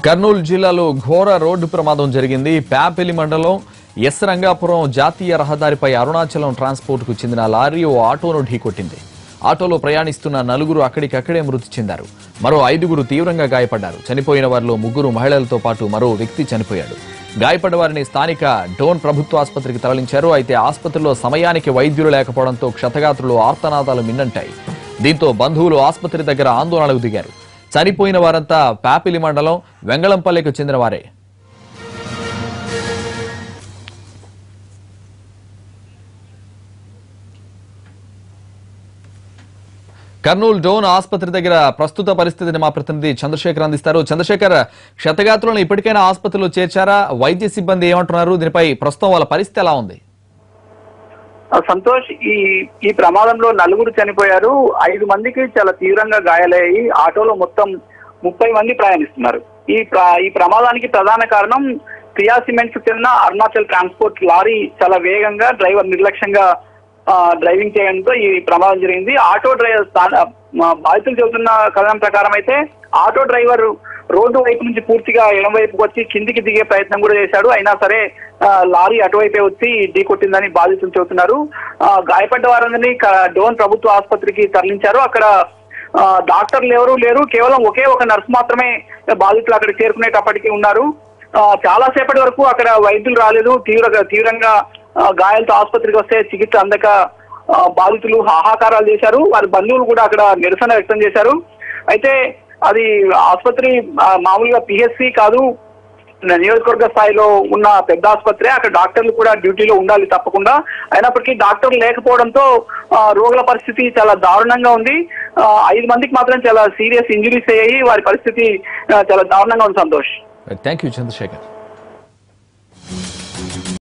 కర్నూలు జిల్లాలో ఘోర రోడ్డు ప్రమాదం జరిగింది. ప్యాపిలి మండలం ఎస్ రంగాపురం జాతీయ రహదారిపై అరుణాచలం ట్రాన్స్పోర్ట్ కు చెందిన లారీ ఓ ఆటోను ఢీకొట్టింది. ఆటోలో ప్రయాణిస్తున్న 4 అక్కడికక్కడే మృతి చెందారు. మరో 5 తీవ్రంగా గాయపడ్డారు. చనిపోయిన వారిలో 3 మహిళలతో పాటు మరో వ్యక్తి చనిపోయాడు. గాయపడ్డ వారిని స్థానిక డోన్ ప్రభుత్వ ఆసుపత్రికి తరలించారు. అయితే ఆసుపత్రిలో సమయానికి వైద్యులు లేకపోవడంతో క్షతగాత్రులు ఆర్తనాదాలు మిన్నంటాయి. దీంతో బంధువులు ఆసుపత్రి దగ్గర ఆందోళనకు దిగారు. చనిపోయిన వారంతా ప్యాపిలి మండలం వెంగళంపల్లికి చెందిన వారే. కర్నూలు డోన్ ఆసుపత్రి దగ్గర ప్రస్తుత పరిస్థితిని మా ప్రతినిధి చంద్రశేఖర్ అందిస్తారు. చంద్రశేఖర్, క్షతగాత్రులను ఇప్పటికైనా ఆసుపత్రిలో చేర్చారా? వైద్య సిబ్బంది ఏమంటున్నారు? దీనిపై ప్రస్తుతం వాళ్ళ పరిస్థితి ఎలా ఉంది? సంతోష్, ఈ ప్రమాదంలో 4 చనిపోయారు. 5 మందికి చాలా తీవ్రంగా గాయాలయ్యి ఆటోలో మొత్తం 30 మంది ప్రయాణిస్తున్నారు. ఈ ప్రమాదానికి ప్రధాన కారణం ప్రియా సిమెంట్స్ చెందిన అరుణాచల్ ట్రాన్స్పోర్ట్ లారీ చాలా వేగంగా డ్రైవర్ నిర్లక్ష్యంగా డ్రైవింగ్ చేయడంతో ఈ ప్రమాదం జరిగింది. ఆటో డ్రైవర్ బాధితులు చెబుతున్న కథనం ప్రకారం అయితే ఆటో డ్రైవర్ రోడ్డు వైపు నుంచి పూర్తిగా ఎడం వైపుకి వచ్చి కిందికి దిగే ప్రయత్నం కూడా చేశాడు. అయినా సరే లారీ అటువైపే వచ్చి ఢీకొట్టిందని బాధితులు చెబుతున్నారు. గాయపడ్డ వారందరినీ డోన్ ప్రభుత్వ ఆసుపత్రికి తరలించారు. అక్కడ డాక్టర్లు ఎవరూ లేరు. కేవలం ఒకే ఒక నర్సు మాత్రమే బాధితులు అక్కడ చేరుకునేటప్పటికీ ఉన్నారు. చాలా సేపటి వరకు అక్కడ వైద్యులు రాలేదు. తీవ్రంగా గాయాలతో ఆసుపత్రికి వస్తే చికిత్స అందక బాధితులు హాహాకారాలు చేశారు. వారి బంధువులు కూడా అక్కడ నిరసన వ్యక్తం చేశారు. అయితే అది ఆసుపత్రి మామూలుగా పిహెచ్సి కాదు, నియోజకవర్గ స్థాయిలో ఉన్న పెద్ద ఆసుపత్రి. అక్కడ డాక్టర్లు కూడా డ్యూటీలో ఉండాలి తప్పకుండా. అయినప్పటికీ డాక్టర్లు లేకపోవడంతో రోగుల పరిస్థితి చాలా దారుణంగా ఉంది. 5 మందికి మాత్రం చాలా సీరియస్ ఇంజురీస్ అయ్యాయి. వారి పరిస్థితి చాలా దారుణంగా ఉంది. సంతోష్. Thank you Chandrasekhar.